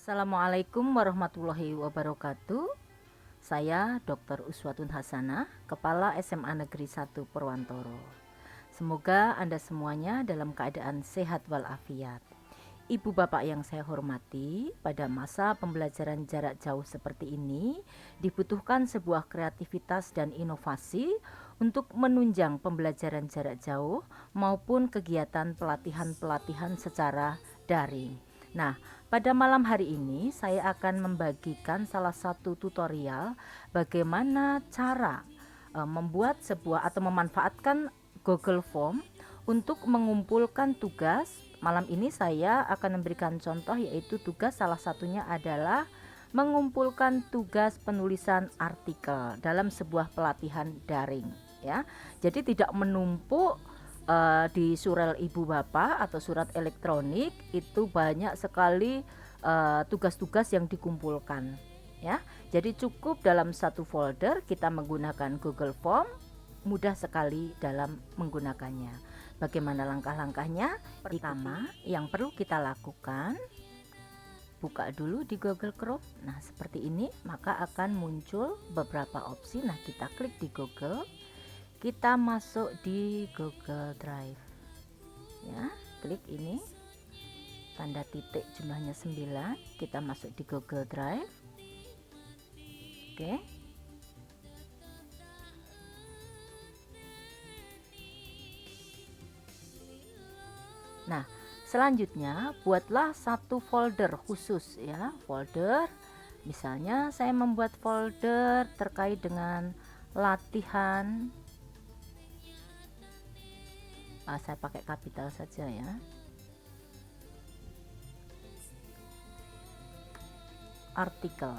Assalamualaikum warahmatullahi wabarakatuh. Saya Dr. Uswatun Hasanah, Kepala SMA Negeri 1 Purwantoro. Semoga Anda semuanya dalam keadaan sehat walafiat. Ibu bapak yang saya hormati, pada masa pembelajaran jarak jauh seperti ini dibutuhkan sebuah kreativitas dan inovasi untuk menunjang pembelajaran jarak jauh maupun kegiatan pelatihan-pelatihan secara daring. Nah, pada malam hari ini saya akan membagikan salah satu tutorial bagaimana cara membuat sebuah atau memanfaatkan Google Form untuk mengumpulkan tugas. Malam ini saya akan memberikan contoh, yaitu tugas salah satunya adalah mengumpulkan tugas penulisan artikel dalam sebuah pelatihan daring ya. Jadi tidak menumpuk di surel ibu bapak atau surat elektronik, itu banyak sekali tugas-tugas yang dikumpulkan ya. Jadi cukup dalam satu folder kita menggunakan Google Form, mudah sekali dalam menggunakannya. Bagaimana langkah-langkahnya? Pertama, yang perlu kita lakukan, buka dulu di Google Chrome. Nah, seperti ini, maka akan muncul beberapa opsi. Nah, kita klik di Google, kita masuk di Google Drive. Ya, klik ini, tanda titik jumlahnya 9, kita masuk di Google Drive. Oke. Nah, selanjutnya buatlah satu folder khusus ya, folder. Misalnya saya membuat folder terkait dengan latihan. Saya pakai kapital saja ya. Artikel.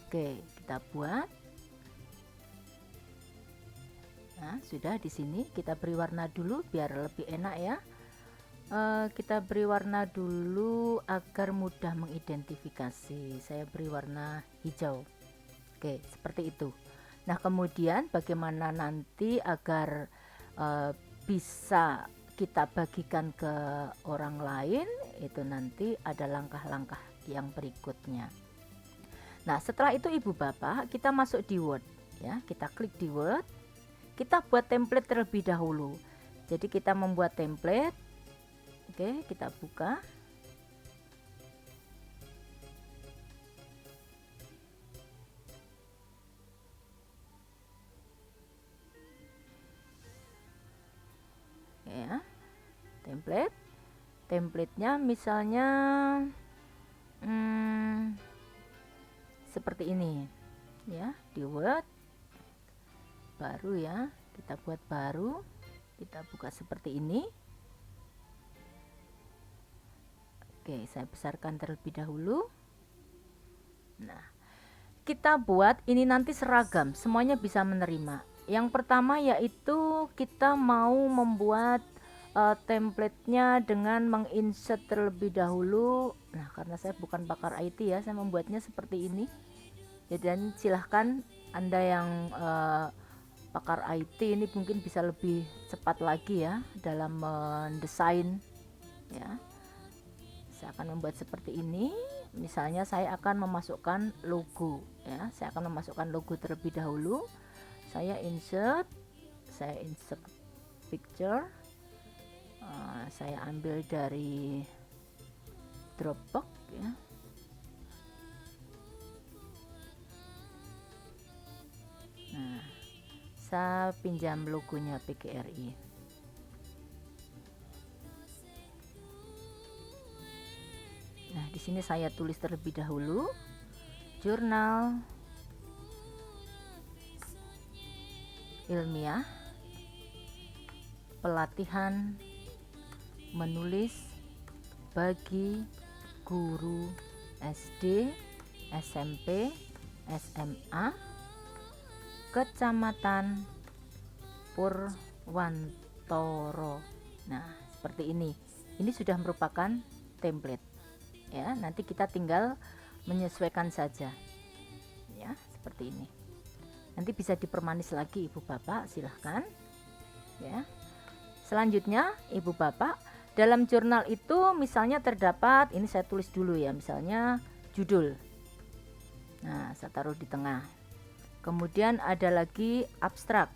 Oke, kita buat. Nah, sudah di sini kita beri warna dulu biar lebih enak ya. Kita beri warna dulu agar mudah mengidentifikasi. Saya beri warna hijau. Oke, seperti itu. Nah, kemudian bagaimana nanti agar bisa kita bagikan ke orang lain, itu nanti ada langkah-langkah yang berikutnya. Nah, setelah itu ibu bapak, kita masuk di Word ya. Kita klik di Word. Kita buat template terlebih dahulu. Jadi kita membuat template. Oke, kita buka. Ya, templatenya misalnya seperti ini ya, di Word baru ya, kita buat baru, kita buka seperti ini. Oke, saya besarkan terlebih dahulu. Nah, kita buat ini nanti seragam, semuanya bisa menerima. Yang pertama yaitu kita mau membuat templatenya dengan menginsert terlebih dahulu. Nah, karena saya bukan pakar IT ya, saya membuatnya seperti ini. Jadi silahkan Anda yang pakar IT ini mungkin bisa lebih cepat lagi ya dalam mendesain ya. Saya akan membuat seperti ini. Misalnya saya akan memasukkan logo ya. Saya akan memasukkan logo terlebih dahulu. Saya insert picture. Saya ambil dari Dropbox ya. Nah, saya pinjam logonya PGRI. Nah, di sini saya tulis terlebih dahulu jurnal ilmiah pelatihan menulis bagi guru SD, SMP, SMA, Kecamatan Purwantoro. Nah, seperti ini. Ini sudah merupakan template. Ya, nanti kita tinggal menyesuaikan saja ya, seperti ini. Nanti bisa dipermanis lagi ibu bapak, silahkan ya. Selanjutnya ibu bapak, Dalam jurnal itu misalnya terdapat, ini saya tulis dulu ya, misalnya judul. Nah, saya taruh di tengah. Kemudian ada lagi abstrak.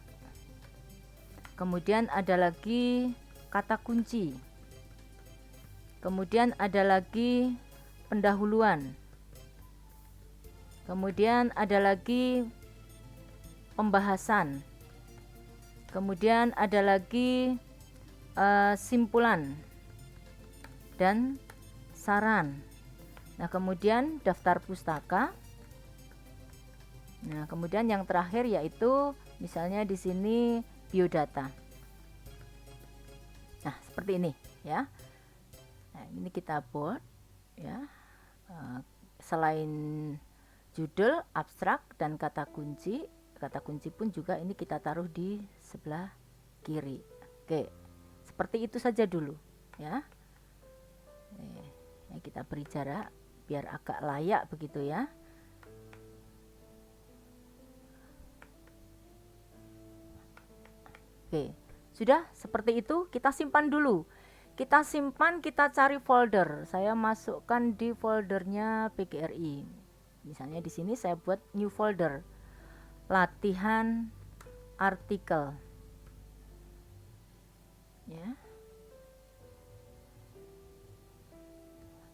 Kemudian ada lagi kata kunci. Kemudian ada lagi pendahuluan. Kemudian ada lagi pembahasan. Kemudian ada lagi simpulan dan saran. Nah, kemudian daftar pustaka. Nah, kemudian yang terakhir yaitu misalnya di sini biodata. Nah, seperti ini ya. Nah, ini kita buat ya. Selain judul, abstrak dan kata kunci pun juga ini kita taruh di sebelah kiri. Oke, seperti itu saja dulu ya. Kita beri jarak biar agak layak begitu ya. Oke, sudah seperti itu. Kita simpan dulu. Kita simpan, kita cari folder. Saya masukkan di foldernya PGRI. Misalnya di sini saya buat new folder. Latihan artikel. Ya.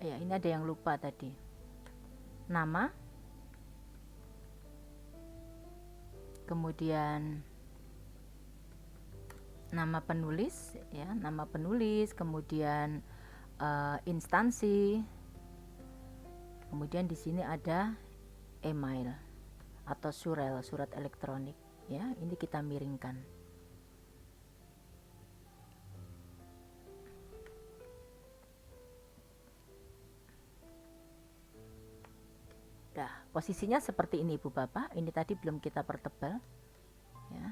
Ya, ini ada yang lupa tadi. Nama. Kemudian nama penulis ya, nama penulis, kemudian instansi. Kemudian di sini ada email atau surel, surat elektronik ya. Ini kita miringkan. Nah, posisinya seperti ini Ibu Bapak. Ini tadi belum kita pertebal ya.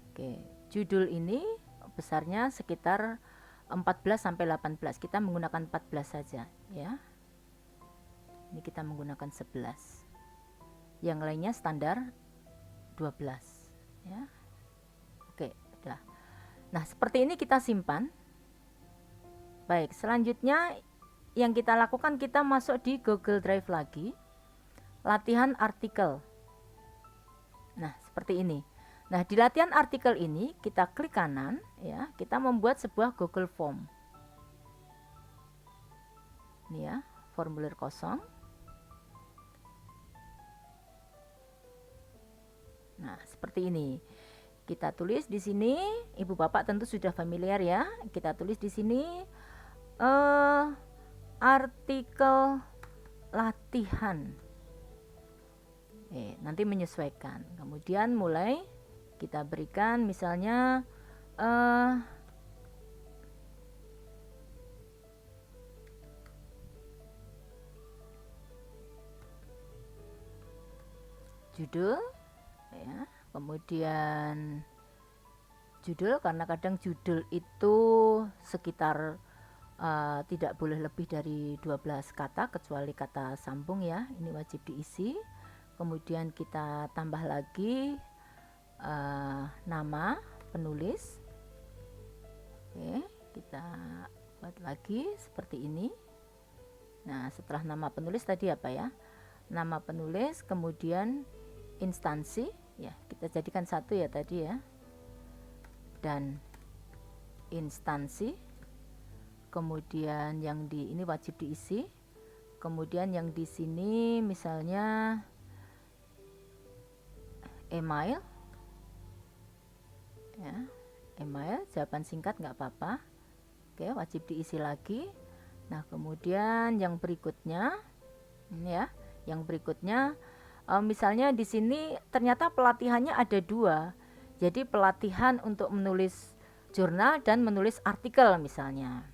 Oke, judul ini besarnya sekitar 14 sampai 18. Kita menggunakan 14 saja ya. Ini kita menggunakan 11. Yang lainnya standar 12 ya. Oke, udah. Nah, seperti ini kita simpan. Baik, selanjutnya yang kita lakukan, kita masuk di Google Drive lagi. Latihan artikel. Nah, seperti ini. Nah, di latihan artikel ini kita klik kanan ya, kita membuat sebuah Google Form. Ini ya, formulir kosong. Nah, seperti ini. Kita tulis di sini, Ibu Bapak tentu sudah familiar ya. Kita tulis di sini artikel latihan. Nanti menyesuaikan. Kemudian mulai kita berikan misalnya judul ya. Kemudian judul, karena kadang judul itu sekitar tidak boleh lebih dari 12 kata kecuali kata sambung ya, ini wajib diisi. Kemudian kita tambah lagi nama penulis. Oke, kita buat lagi seperti ini. Nah, setelah nama penulis tadi apa ya, nama penulis, kemudian instansi ya, kita jadikan satu ya tadi ya, dan instansi. Kemudian yang di ini wajib diisi. Kemudian yang di sini misalnya email ya, email, jawaban singkat nggak apa-apa. Oke, wajib diisi lagi. Nah, kemudian yang berikutnya ini ya, yang berikutnya misalnya di sini ternyata pelatihannya ada 2. Jadi pelatihan untuk menulis jurnal dan menulis artikel misalnya.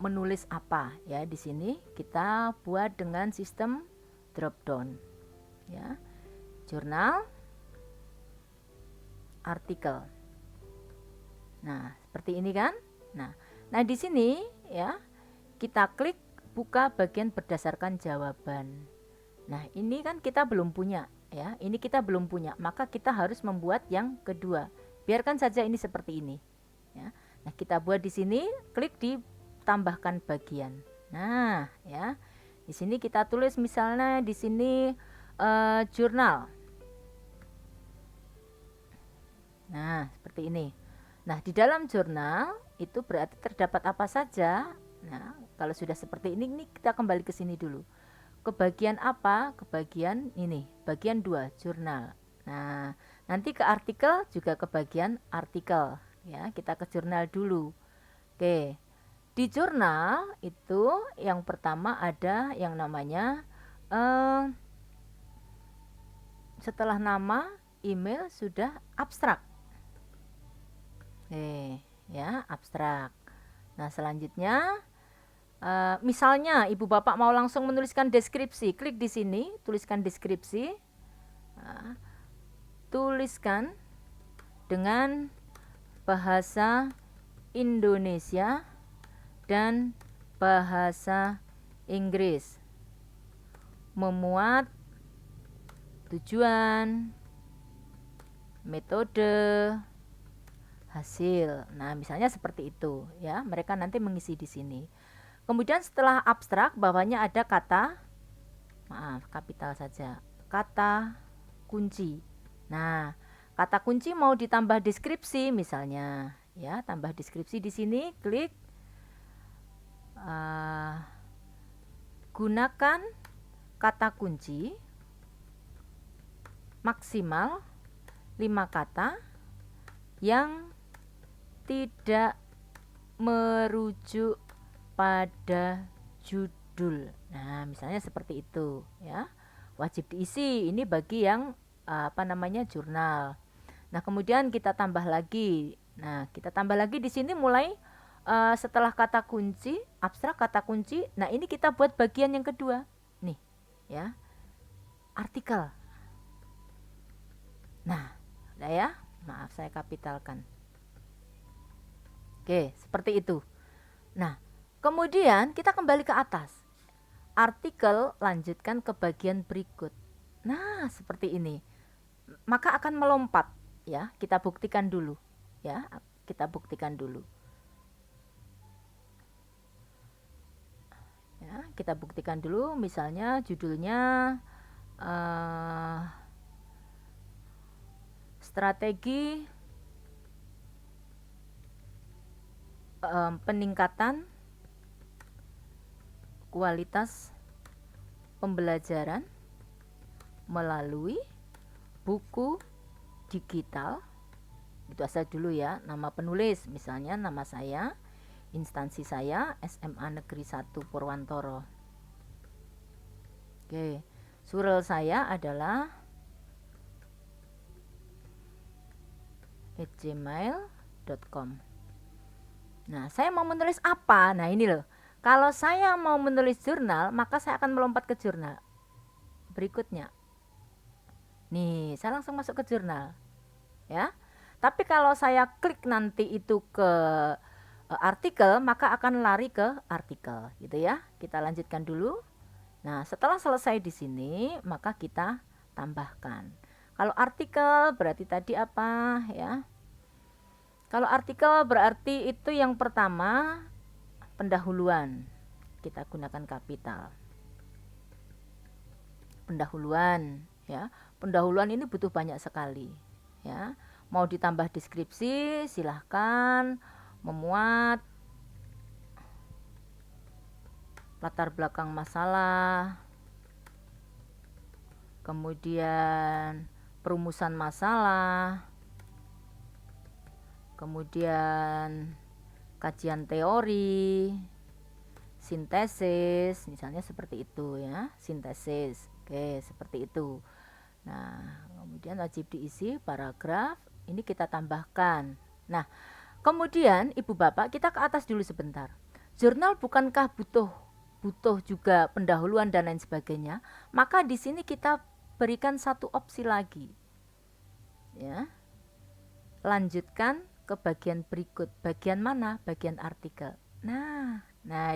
Menulis apa ya, di sini kita buat dengan sistem drop down ya, jurnal, artikel. Nah, seperti ini kan. Nah di sini ya, kita klik buka bagian berdasarkan jawaban. Nah, ini kan kita belum punya ya, ini kita belum punya, maka kita harus membuat yang kedua, Biarkan saja ini seperti ini. Ya. Nah, kita buat di sini, klik di tambahkan bagian. Nah, ya. Di sini kita tulis misalnya di sini jurnal. Nah, seperti ini. Nah, di dalam jurnal itu berarti terdapat apa saja. Nah, kalau sudah seperti ini kita kembali ke sini dulu. Ke bagian apa? Ke bagian ini, bagian 2, jurnal. Nah, nanti ke artikel juga ke bagian artikel. Ya, kita ke jurnal dulu. Oke. Di jurnal itu yang pertama ada yang namanya setelah nama, email sudah abstrak. Ya, abstrak. Nah, selanjutnya misalnya ibu bapak mau langsung menuliskan deskripsi, klik di sini, tuliskan deskripsi. Nah, tuliskan dengan bahasa Indonesia dan bahasa Inggris. Memuat tujuan, metode, hasil. Nah, misalnya seperti itu ya. Mereka nanti mengisi di sini. Kemudian setelah abstrak bawahnya ada kata, maaf, kapital saja, kata kunci. Nah, kata kunci mau ditambah deskripsi misalnya, ya, tambah deskripsi di sini, klik gunakan kata kunci maksimal 5 kata yang tidak merujuk pada judul. Nah, misalnya seperti itu ya. Wajib diisi ini bagi yang jurnal. Nah, kemudian kita tambah lagi. Nah, kita tambah lagi di sini mulai setelah kata kunci, abstrak kata kunci. Nah, ini kita buat bagian yang kedua. Nih, ya. Artikel. Nah, udah ya. Maaf saya kapitalkan. Oke, seperti itu. Nah, kemudian kita kembali ke atas. Artikel lanjutkan ke bagian berikut. Nah, seperti ini. Maka akan melompat ya. Kita buktikan dulu. Ya, kita buktikan dulu. Ya, kita buktikan dulu misalnya judulnya strategi peningkatan kualitas pembelajaran melalui buku digital. Itu asal dulu ya, nama penulis misalnya nama saya, instansi saya SMA Negeri 1 Purwantoro. Oke, surel saya adalah @gmail.com. Nah, saya mau menulis apa? Nah, ini loh. Kalau saya mau menulis jurnal, maka saya akan melompat ke jurnal berikutnya. Nih, saya langsung masuk ke jurnal. Ya. Tapi kalau saya klik nanti itu ke artikel, maka akan lari ke artikel, gitu ya. Kita lanjutkan dulu. Nah, setelah selesai di sini, maka kita tambahkan. Kalau artikel berarti tadi apa ya? Kalau artikel berarti itu yang pertama pendahuluan. Kita gunakan kapital. Pendahuluan ya. Pendahuluan ini butuh banyak sekali ya. Mau ditambah deskripsi silahkan, memuat latar belakang masalah, kemudian perumusan masalah, kemudian kajian teori, sintesis, misalnya seperti itu ya, sintesis. Oke, seperti itu. Nah, kemudian wajib diisi paragraf, ini kita tambahkan. Nah, kemudian Ibu Bapak kita ke atas dulu sebentar. Jurnal bukankah butuh juga pendahuluan dan lain sebagainya? Maka di sini kita berikan satu opsi lagi. Ya. Lanjutkan ke bagian berikut. Bagian mana? Bagian artikel. Nah,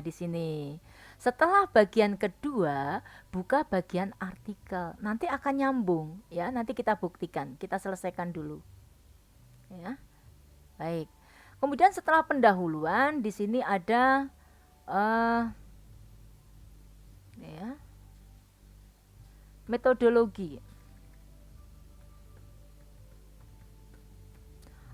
di sini. Setelah bagian kedua, buka bagian artikel. Nanti akan nyambung, ya. Nanti kita buktikan. Kita selesaikan dulu. ya. Baik. Kemudian setelah pendahuluan di sini ada ya, metodologi.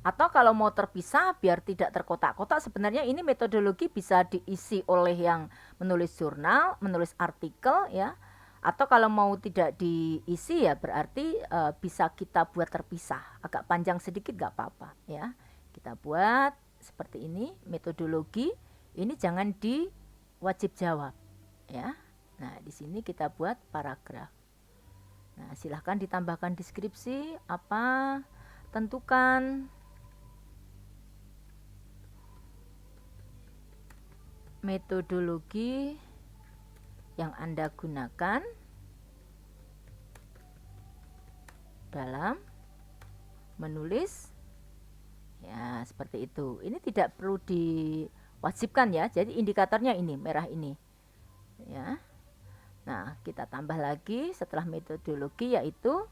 Atau kalau mau terpisah biar tidak terkotak-kotak, sebenarnya ini metodologi bisa diisi oleh yang menulis jurnal, menulis artikel ya. Atau kalau mau tidak diisi ya berarti bisa kita buat terpisah. Agak panjang sedikit gak apa-apa ya. Kita buat seperti ini, metodologi. Ini jangan diwajib jawab ya. Nah, di sini kita buat paragraf. Nah, silahkan ditambahkan deskripsi apa, tentukan metodologi yang Anda gunakan dalam menulis ya, seperti itu. Ini tidak perlu diwajibkan ya, jadi indikatornya ini merah ini ya. Nah, kita tambah lagi setelah metodologi yaitu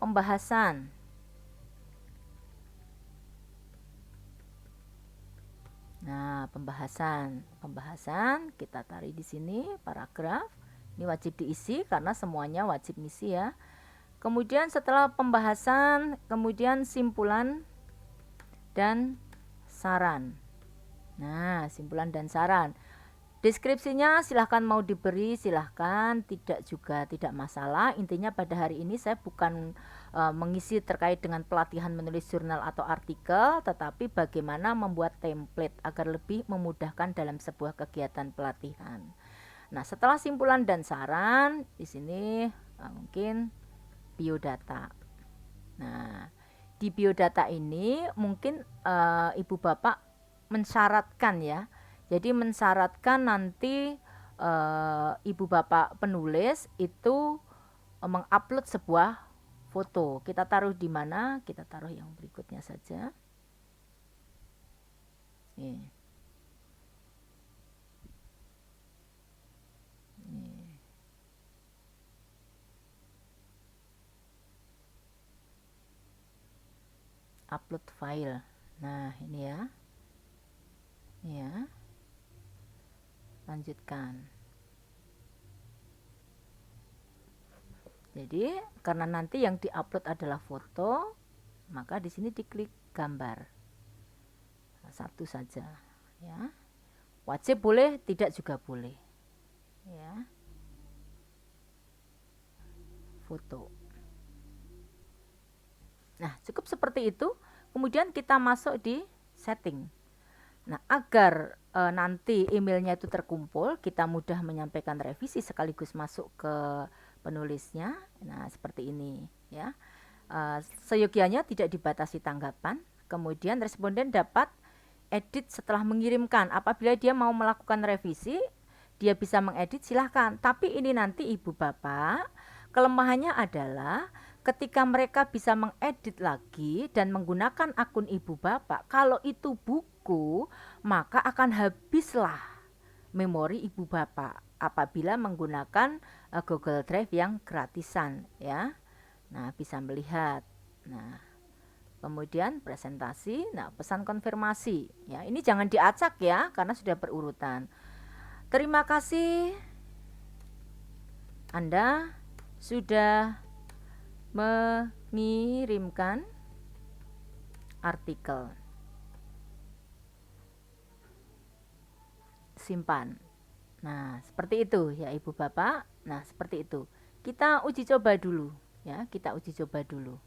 pembahasan. Nah, pembahasan kita tarik di sini paragraf. Ini wajib diisi karena semuanya wajib ngisi ya. Kemudian setelah pembahasan, kemudian simpulan dan saran. Nah, simpulan dan saran. Deskripsinya silahkan mau diberi, silahkan, tidak juga tidak masalah. Intinya pada hari ini saya bukan mengisi terkait dengan pelatihan menulis jurnal atau artikel, tetapi bagaimana membuat template agar lebih memudahkan dalam sebuah kegiatan pelatihan. Nah, setelah simpulan dan saran, di sini mungkin biodata. Nah, di biodata ini mungkin Ibu Bapak mensyaratkan ya. Jadi mensyaratkan nanti Ibu Bapak penulis itu mengupload sebuah foto. Kita taruh di mana? Kita taruh yang berikutnya saja. Nih. Upload file. Nah, ini ya. Ini ya. Lanjutkan. Jadi karena nanti yang diupload adalah foto, maka di sini diklik gambar. Satu saja ya. Wajib boleh, tidak juga boleh. Ya. Foto. Nah, cukup seperti itu. Kemudian kita masuk di setting. Nah, agar nanti emailnya itu terkumpul, kita mudah menyampaikan revisi sekaligus masuk ke penulisnya. Nah, seperti ini ya. Seyogianya tidak dibatasi tanggapan. Kemudian responden dapat edit setelah mengirimkan. Apabila dia mau melakukan revisi, dia bisa mengedit, silahkan. Tapi ini nanti Ibu Bapak, kelemahannya adalah ketika mereka bisa mengedit lagi dan menggunakan akun Ibu Bapak, kalau itu buku, maka akan habislah memori Ibu Bapak apabila menggunakan Google Drive yang gratisan ya. Nah, bisa melihat. Nah, kemudian presentasi. Nah, pesan konfirmasi ya. Ini jangan diacak ya karena sudah berurutan. Terima kasih Anda sudah mengirimkan artikel. Simpan. Nah, seperti itu ya Ibu Bapak. Nah, seperti itu. Kita uji coba dulu ya, kita uji coba dulu.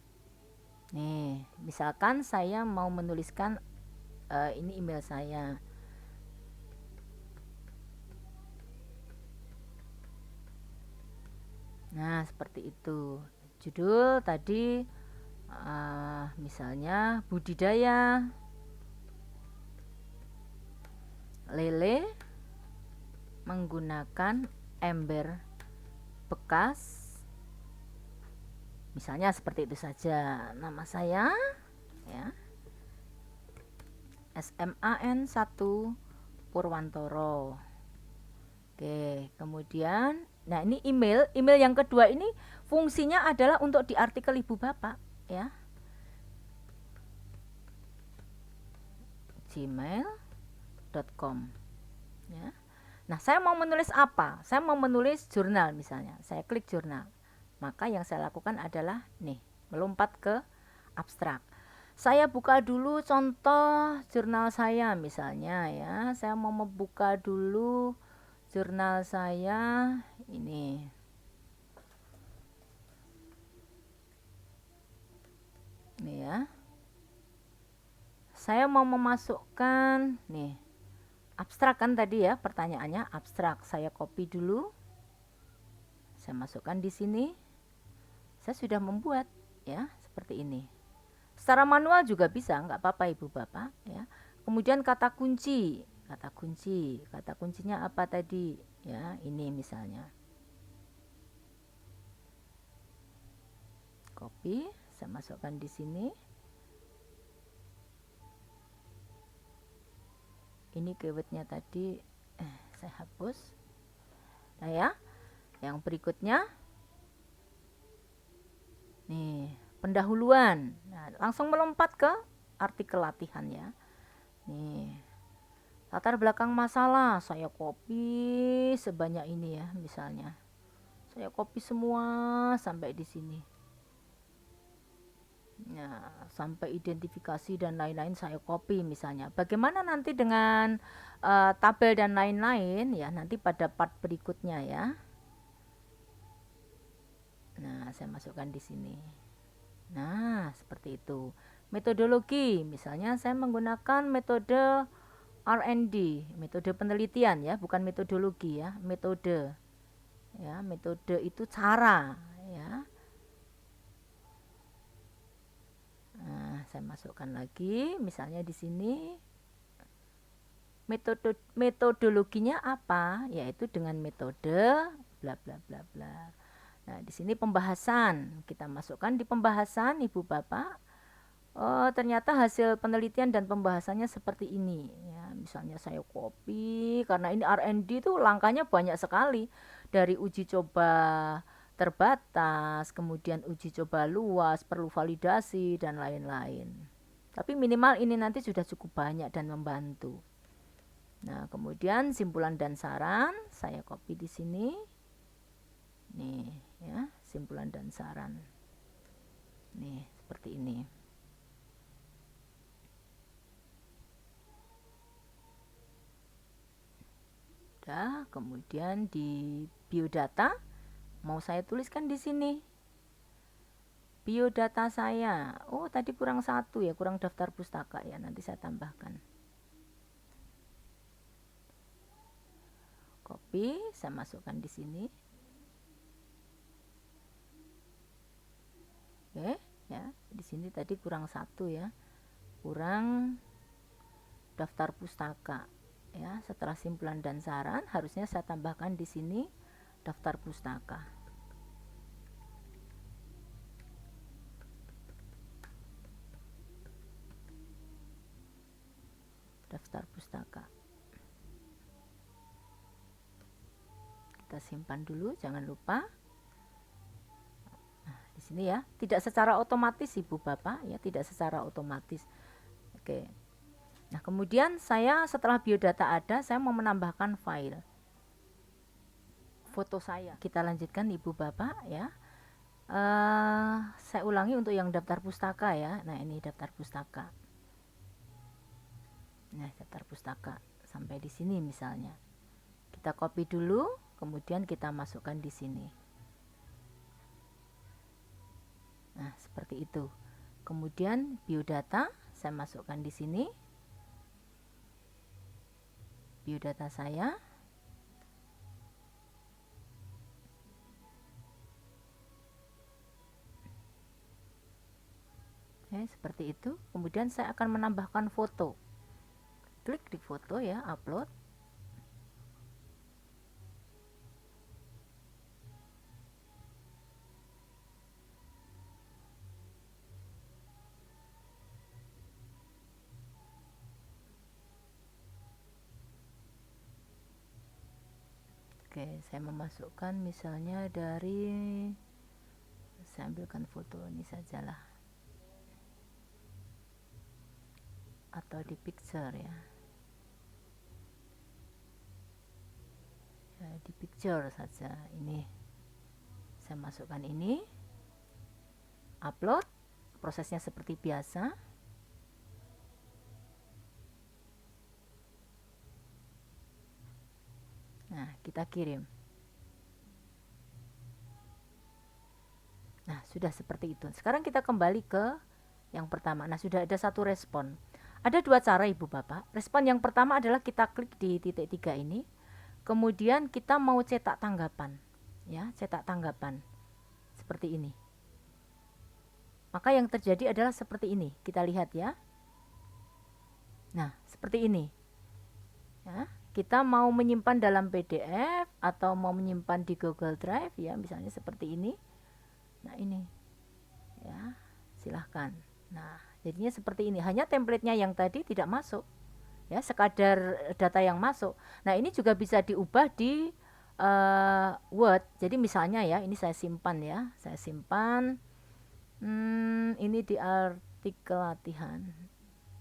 Nih, misalkan saya mau menuliskan ini email saya. Nah, seperti itu. Judul tadi misalnya budidaya lele menggunakan ember bekas. Misalnya seperti itu saja. Nama saya ya. SMAN 1 Purwantoro. Oke, kemudian nah ini email yang kedua ini fungsinya adalah untuk di artikel Ibu Bapak ya. @gmail.com ya. Nah, saya mau menulis apa? Saya mau menulis jurnal misalnya. Saya klik jurnal. Maka yang saya lakukan adalah nih, melompat ke abstrak. Saya buka dulu contoh jurnal saya misalnya ya. Saya mau membuka dulu jurnal saya ini. Ini ya. Saya mau memasukkan nih abstrak kan tadi ya, pertanyaannya abstrak. Saya copy dulu. Saya masukkan di sini. Saya sudah membuat ya, seperti ini. Secara manual juga bisa, nggak apa-apa Ibu Bapak ya. Kemudian kata kunci. Kata kuncinya apa tadi? Ya, ini misalnya. Copy, saya masukkan di sini. Ini keywordnya tadi saya hapus. Nah ya, yang berikutnya nih, pendahuluan. Nah, langsung melompat ke artikel latihan ya. Nih, latar belakang masalah saya copy sebanyak ini ya, misalnya. Saya copy semua sampai di sini. Nah, sampai identifikasi dan lain-lain saya copy misalnya. Bagaimana nanti dengan tabel dan lain-lain ya, nanti pada part berikutnya ya. Nah, saya masukkan di sini. Nah, seperti itu. Metodologi, misalnya saya menggunakan metode R&D, metode penelitian ya, bukan metodologi ya, metode. Ya, metode itu cara ya. Nah, saya masukkan lagi, misalnya di sini metodologinya apa? Yaitu dengan metode bla bla bla bla. Nah, di sini pembahasan. Kita masukkan di pembahasan Ibu Bapak. Oh, ternyata hasil penelitian dan pembahasannya seperti ini. Ya, misalnya saya copy karena ini R&D itu langkahnya banyak sekali. Dari uji coba terbatas, kemudian uji coba luas, perlu validasi dan lain-lain. Tapi minimal ini nanti sudah cukup banyak dan membantu. Nah, kemudian simpulan dan saran saya copy di sini. Nih, ya, simpulan dan saran. Nih, seperti ini. Udah, kemudian di biodata mau saya tuliskan di sini. Biodata saya. Oh, tadi kurang satu ya, kurang daftar pustaka ya. Nanti saya tambahkan. Copy, saya masukkan di sini. Oke, ya. Di sini tadi kurang satu ya. Kurang daftar pustaka. Ya, setelah simpulan dan saran harusnya saya tambahkan di sini daftar pustaka. Daftar pustaka. Kita simpan dulu, jangan lupa. Nah, di sini ya, tidak secara otomatis Ibu Bapak ya, tidak secara otomatis. Oke. Nah, kemudian saya setelah biodata ada, saya mau menambahkan file foto saya. Kita lanjutkan Ibu Bapak ya. Saya ulangi untuk yang daftar pustaka ya. Nah, ini daftar pustaka. Nah, daftar pustaka sampai di sini misalnya. Kita copy dulu, kemudian kita masukkan di sini. Nah, seperti itu. Kemudian biodata saya masukkan di sini. Biodata saya. Oke, seperti itu. Kemudian saya akan menambahkan foto. Klik di foto ya, upload. Oke, saya memasukkan misalnya dari, saya ambilkan foto ini sajalah. atau di picture ya. Ya, di picture saja. Ini saya masukkan ini, upload, prosesnya seperti biasa. Nah, kita kirim. Nah, sudah seperti itu. Sekarang kita kembali ke yang pertama. Nah, sudah ada satu respon. Ada dua cara Ibu Bapak. Respon yang pertama adalah kita klik di titik 3 ini. Kemudian kita mau cetak tanggapan. Ya, cetak tanggapan. Seperti ini. Maka yang terjadi adalah seperti ini. Kita lihat ya. Nah, seperti ini. Ya, kita mau menyimpan dalam PDF atau mau menyimpan di Google Drive ya, misalnya seperti ini. Nah, ini. Ya, silahkan. Nah, jadinya seperti ini. Hanya templatenya yang tadi tidak masuk. Ya, sekadar data yang masuk. Nah, ini juga bisa diubah di Word. Jadi misalnya ya, ini saya simpan ya. Saya simpan. Ini di artikel latihan.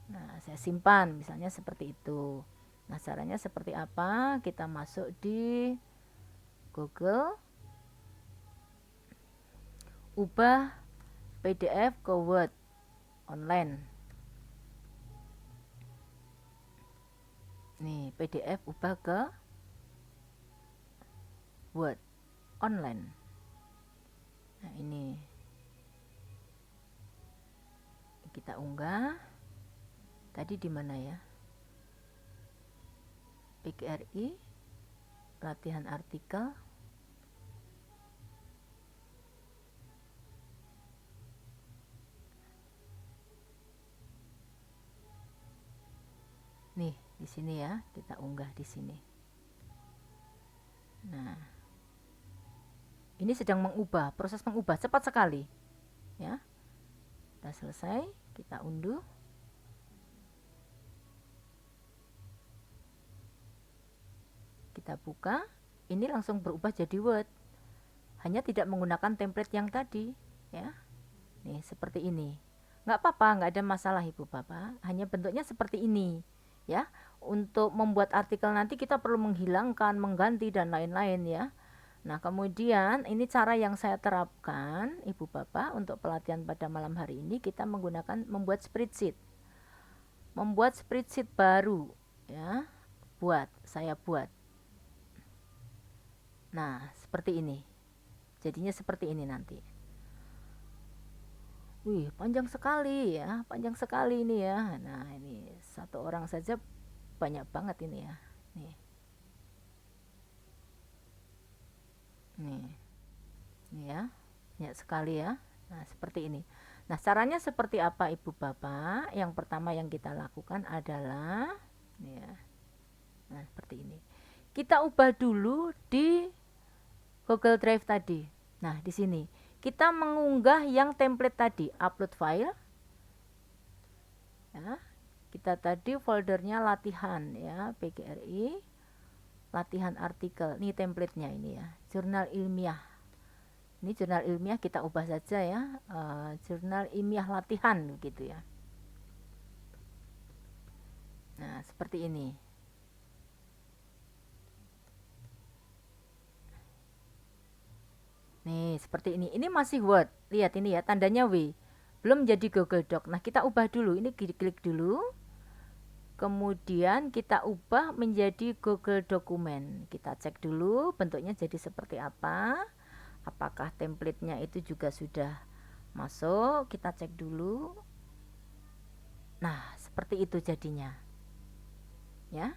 Nah, saya simpan misalnya seperti itu. Nah, caranya seperti apa? Kita masuk di Google, ubah PDF ke Word online. Nih, PDF ubah ke Word online. Nah, ini kita unggah. Tadi di mana ya? PGRI, latihan artikel. Nih, di sini ya, kita unggah di sini. Nah, ini sedang mengubah, proses mengubah cepat sekali. Ya. Sudah selesai, kita unduh. Kita buka, ini langsung berubah jadi Word. Hanya tidak menggunakan template yang tadi, ya. Nih, seperti ini. Nggak apa-apa, nggak ada masalah Ibu Bapak. Hanya bentuknya seperti ini, ya. Untuk membuat artikel nanti kita perlu menghilangkan, mengganti dan lain-lain ya. Nah, kemudian ini cara yang saya terapkan Ibu Bapak untuk pelatihan pada malam hari ini, kita menggunakan membuat spreadsheet. Membuat spreadsheet baru ya. Saya buat. Nah, seperti ini. Jadinya seperti ini nanti. Wih, panjang sekali ya. Panjang sekali ini ya. Nah, ini satu orang saja banyak banget ini ya. Nih. Nih. Nih ya. Banyak sekali ya. Nah, seperti ini. Nah, caranya seperti apa Ibu Bapak? Yang pertama yang kita lakukan adalah ya. Nah, seperti ini. Kita ubah dulu di Google Drive tadi. Nah, di sini kita mengunggah yang template tadi, upload file. Ya, kita tadi foldernya latihan ya, PGRI, latihan artikel. Ini templatenya ini ya, jurnal ilmiah. Ini jurnal ilmiah kita ubah saja ya, jurnal ilmiah latihan gitu ya. Nah, seperti ini. Nih, seperti ini. Ini masih Word. Lihat ini ya, tandanya W. Belum jadi Google Doc. Nah, kita ubah dulu. Ini klik dulu. Kemudian kita ubah menjadi Google Dokumen. Kita cek dulu bentuknya jadi seperti apa. Apakah templatenya itu juga sudah masuk? Kita cek dulu. Nah, seperti itu jadinya. Ya.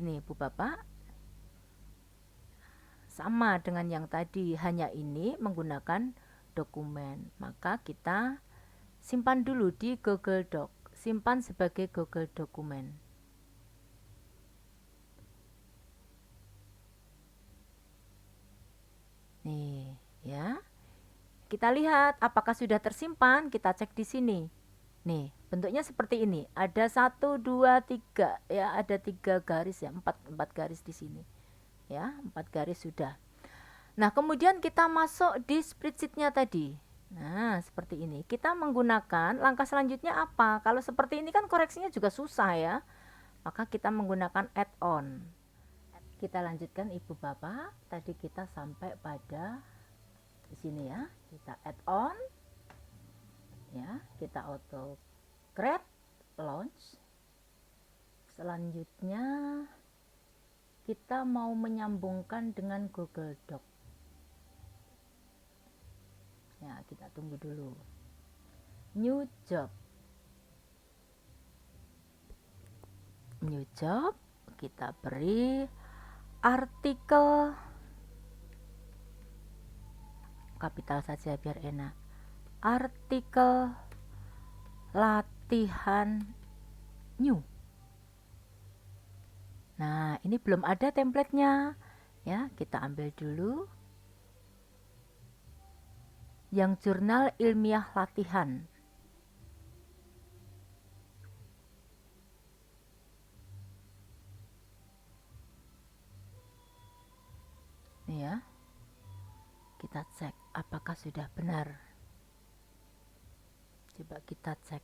Nih, Bu Bapak. Sama dengan yang tadi, hanya ini menggunakan dokumen. Maka kita simpan dulu di Google Doc. Simpan sebagai Google Dokumen. Nih, ya. Kita lihat apakah sudah tersimpan, kita cek di sini. Nih, bentuknya seperti ini. Ada 1, 2, 3, ya, ada 3 garis ya, 4 garis di sini. Ya, 4 garis sudah. Nah, kemudian kita masuk di spreadsheet-nya tadi. Nah, seperti ini. Kita menggunakan langkah selanjutnya apa? Kalau seperti ini kan koreksinya juga susah ya. Maka kita menggunakan add-on. Kita lanjutkan Ibu Bapak. Tadi kita sampai pada di sini ya. Kita add-on ya, kita auto create launch. Selanjutnya kita mau menyambungkan dengan Google Doc. Ya, kita tunggu dulu. New job. New job, kita beri artikel kapital saja biar enak. Artikel latihan new. Nah, ini belum ada templatenya. Ya, kita ambil dulu. Yang jurnal ilmiah latihan. Nih ya. Kita cek apakah sudah benar. Coba kita cek.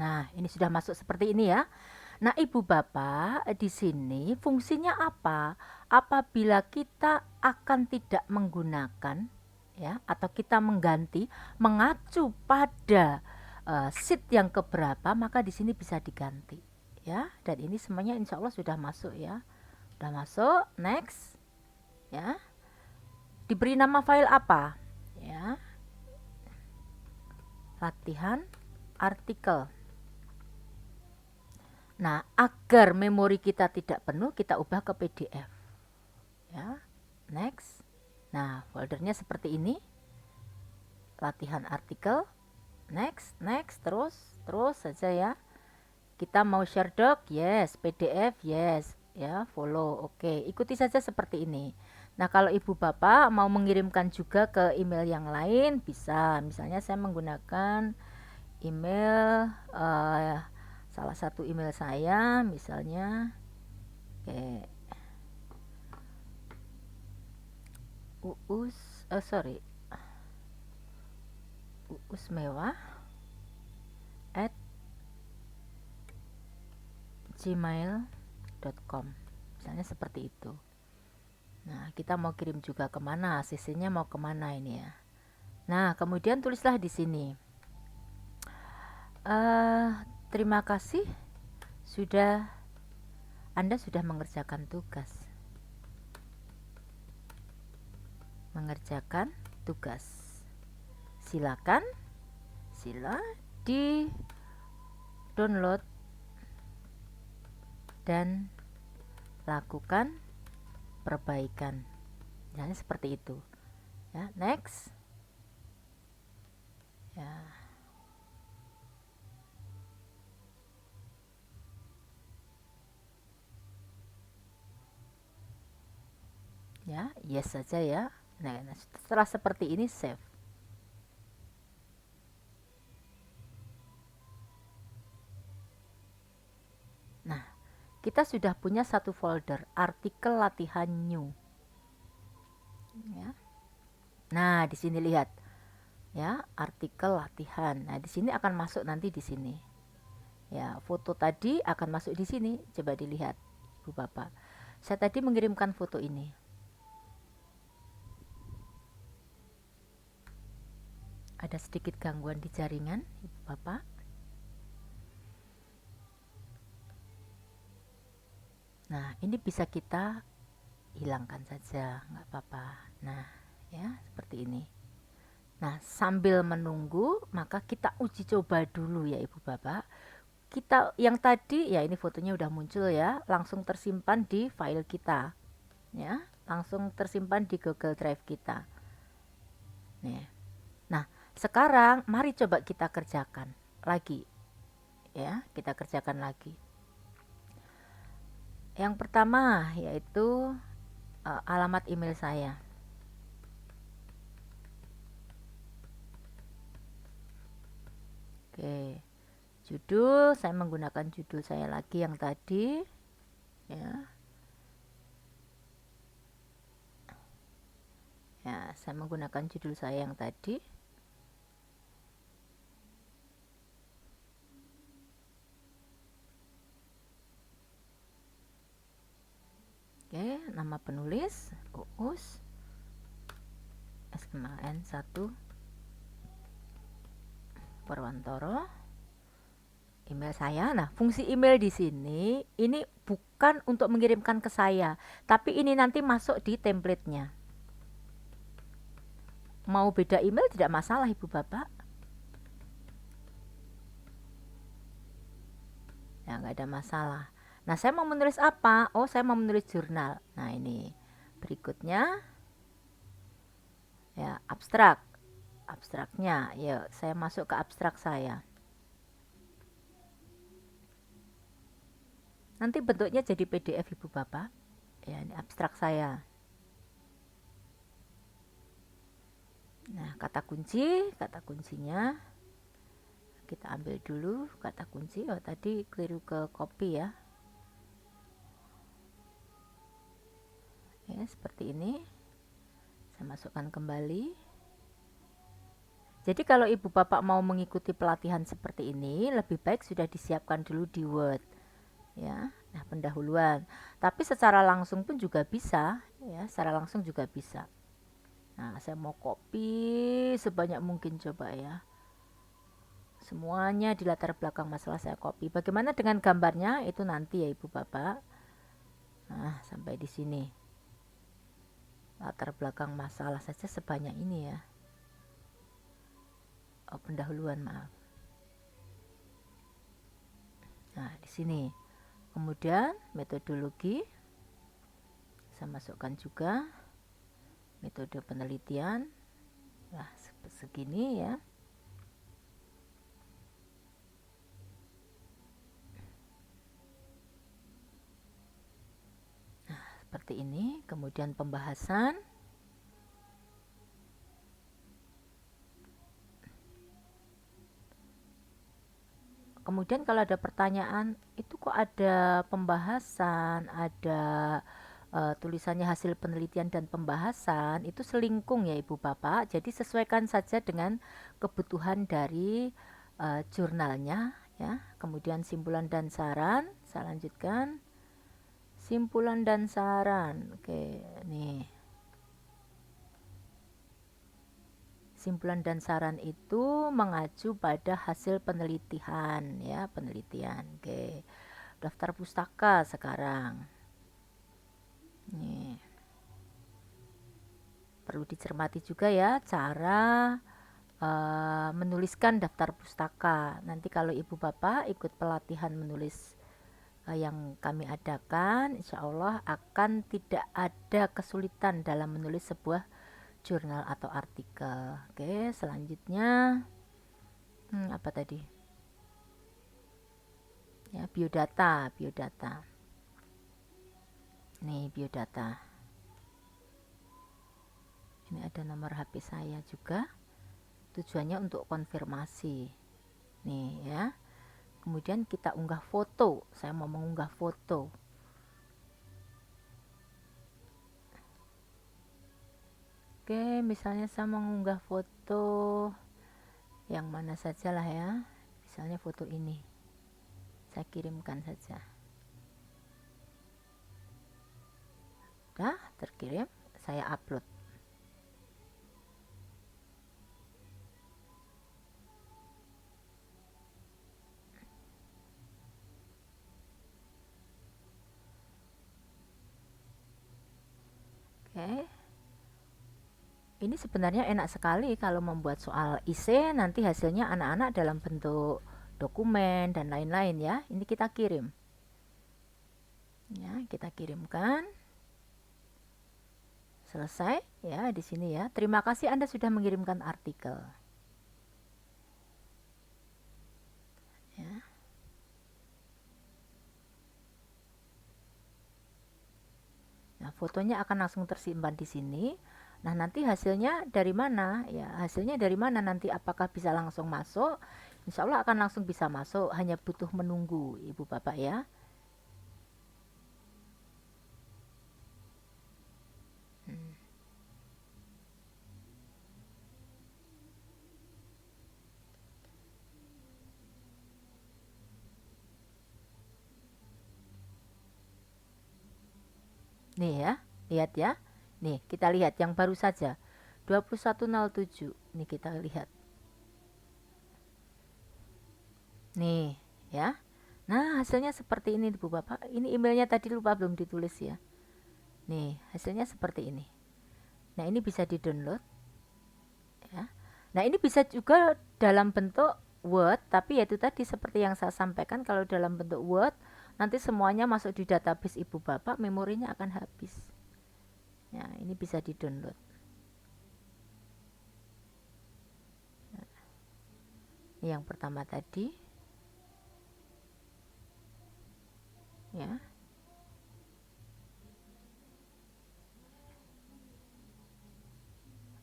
Nah, ini sudah masuk seperti ini ya. Nah, Ibu Bapak, di sini fungsinya apa? Apabila kita akan tidak menggunakan ya atau kita mengganti mengacu pada sheet yang keberapa, maka di sini bisa diganti ya. Dan ini semuanya insya Allah sudah masuk ya. Sudah masuk, next. Ya. Diberi nama file apa? Ya. Latihan artikel. Nah, agar memori kita tidak penuh, kita ubah ke PDF. Ya, next. Nah, foldernya seperti ini. Latihan artikel. Next, next, terus saja ya. Kita mau share doc, yes. PDF, yes. Ya, follow, oke. Ikuti saja seperti ini. Nah, kalau ibu bapak mau mengirimkan juga ke email yang lain, bisa. Misalnya saya menggunakan email salah satu email saya, misalnya uusmewah@gmail.com, misalnya seperti itu. Nah, kita mau kirim juga kemana, CC-nya mau kemana ini ya. Nah, kemudian tulislah di sini. Terima kasih Anda sudah mengerjakan tugas. Silakan di download dan lakukan perbaikan. Misalnya seperti itu. Ya, next. Ya. Ya, yes saja ya. Nah, setelah seperti ini save. Nah, kita sudah punya satu folder artikel latihan new. Ya. Nah, di sini lihat. Ya, artikel latihan. Nah, di sini akan masuk nanti di sini. Ya, foto tadi akan masuk di sini. Coba dilihat, Ibu Bapak. Saya tadi mengirimkan foto ini. Ada sedikit gangguan di jaringan, Ibu Bapak. Nah, ini bisa kita hilangkan saja, nggak apa-apa. Nah, ya, seperti ini. Nah, sambil menunggu, maka kita uji coba dulu ya Ibu Bapak. Kita yang tadi, ya ini fotonya udah muncul ya, langsung tersimpan di file kita. Ya, langsung tersimpan di Google Drive kita. Nih. Nah, sekarang mari coba kita kerjakan lagi. Ya, kita kerjakan lagi. Yang pertama yaitu alamat email saya. Oke. Judul, saya menggunakan judul saya lagi yang tadi. Ya. Ya, saya menggunakan judul saya yang tadi. nama penulis Uus SMAN 1 Purwantoro. Email saya. Nah, fungsi email di sini ini bukan untuk mengirimkan ke saya, tapi ini nanti masuk di template-nya. Mau beda email tidak masalah, Ibu Bapak. Ya, nggak ada masalah. Nah, saya mau menulis apa? Oh, saya mau menulis jurnal. Nah, ini berikutnya ya, abstrak. Abstraknya, ya saya masuk ke abstrak saya. Nanti bentuknya jadi PDF, Ibu Bapak. Ya, ini abstrak saya. Nah, kata kuncinya kita ambil dulu kata kunci. Oh, tadi keliru ke copy ya. Ya, seperti ini. Saya masukkan kembali. Jadi kalau Ibu Bapak mau mengikuti pelatihan seperti ini, lebih baik sudah disiapkan dulu di Word. Ya, nah pendahuluan. Tapi secara langsung pun juga bisa, ya, secara langsung juga bisa. Nah, saya mau copy sebanyak mungkin coba ya. Semuanya di latar belakang masalah saya copy. Bagaimana dengan gambarnya? Itu nanti ya Ibu Bapak. Nah, sampai di sini. Latar belakang masalah saja sebanyak ini ya. Oh, pendahuluan, maaf. Nah, di sini. Kemudian metodologi. Saya masukkan juga metode penelitian. Nah, segini ya. Nah, seperti ini. Kemudian pembahasan. Kemudian kalau ada pertanyaan, itu kok ada pembahasan, ada tulisannya hasil penelitian dan pembahasan, itu selingkung ya Ibu Bapak. Jadi sesuaikan saja dengan kebutuhan dari jurnalnya ya. Kemudian simpulan dan saran, saya lanjutkan. Simpulan dan saran. Oke, nih. Simpulan dan saran itu mengacu pada hasil penelitian ya, penelitian. Oke. Daftar pustaka sekarang. Nih. Perlu dicermati juga ya cara menuliskan daftar pustaka. Nanti kalau Ibu Bapak ikut pelatihan menulis yang kami adakan, insya Allah akan tidak ada kesulitan dalam menulis sebuah jurnal atau artikel. Oke, selanjutnya apa tadi? Ya, biodata. Nih, biodata. Ini ada nomor HP saya juga. Tujuannya untuk konfirmasi. Nih ya. Kemudian kita unggah foto. Saya mau mengunggah foto. Oke, misalnya saya mengunggah foto yang mana saja lah ya. Misalnya foto ini. Saya kirimkan saja. Udah terkirim, saya upload. Oke. Ini sebenarnya enak sekali kalau membuat soal IC, nanti hasilnya anak-anak dalam bentuk dokumen dan lain-lain ya. Ini kita kirim. Ya, kita kirimkan. Selesai ya di sini ya. Terima kasih Anda sudah mengirimkan artikel. Ya. Nah, fotonya akan langsung tersimpan di sini. Nah, nanti hasilnya dari mana? Ya, hasilnya dari mana nanti, apakah bisa langsung masuk? Insya Allah akan langsung bisa masuk, hanya butuh menunggu Ibu Bapak ya. Hmm. Nih ya, lihat ya. Nih, kita lihat yang baru saja. 2107. Nih kita lihat. Nih, ya. Nah, hasilnya seperti ini Bu Bapak. Ini emailnya tadi lupa belum ditulis ya. Nih, hasilnya seperti ini. Nah, ini bisa di-download ya. Nah, ini bisa juga dalam bentuk Word, tapi yaitu tadi seperti yang saya sampaikan, kalau dalam bentuk Word nanti semuanya masuk di database Ibu Bapak, memorinya akan habis. Ya, ini bisa di-download. Nah, ini yang pertama tadi. Ya.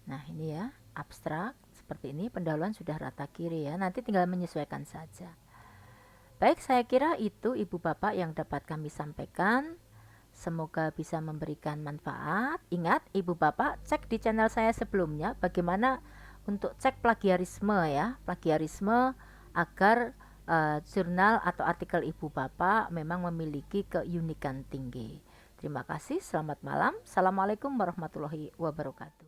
Nah, ini ya, abstrak seperti ini, pendahuluan sudah rata kiri ya. Nanti tinggal menyesuaikan saja. Baik, saya kira itu Ibu Bapak yang dapat kami sampaikan. Semoga bisa memberikan manfaat. Ingat, Ibu Bapak cek di channel saya sebelumnya bagaimana untuk cek plagiarisme ya. Plagiarisme agar jurnal atau artikel Ibu Bapak memang memiliki keunikan tinggi. Terima kasih, selamat malam. Assalamualaikum warahmatullahi wabarakatuh.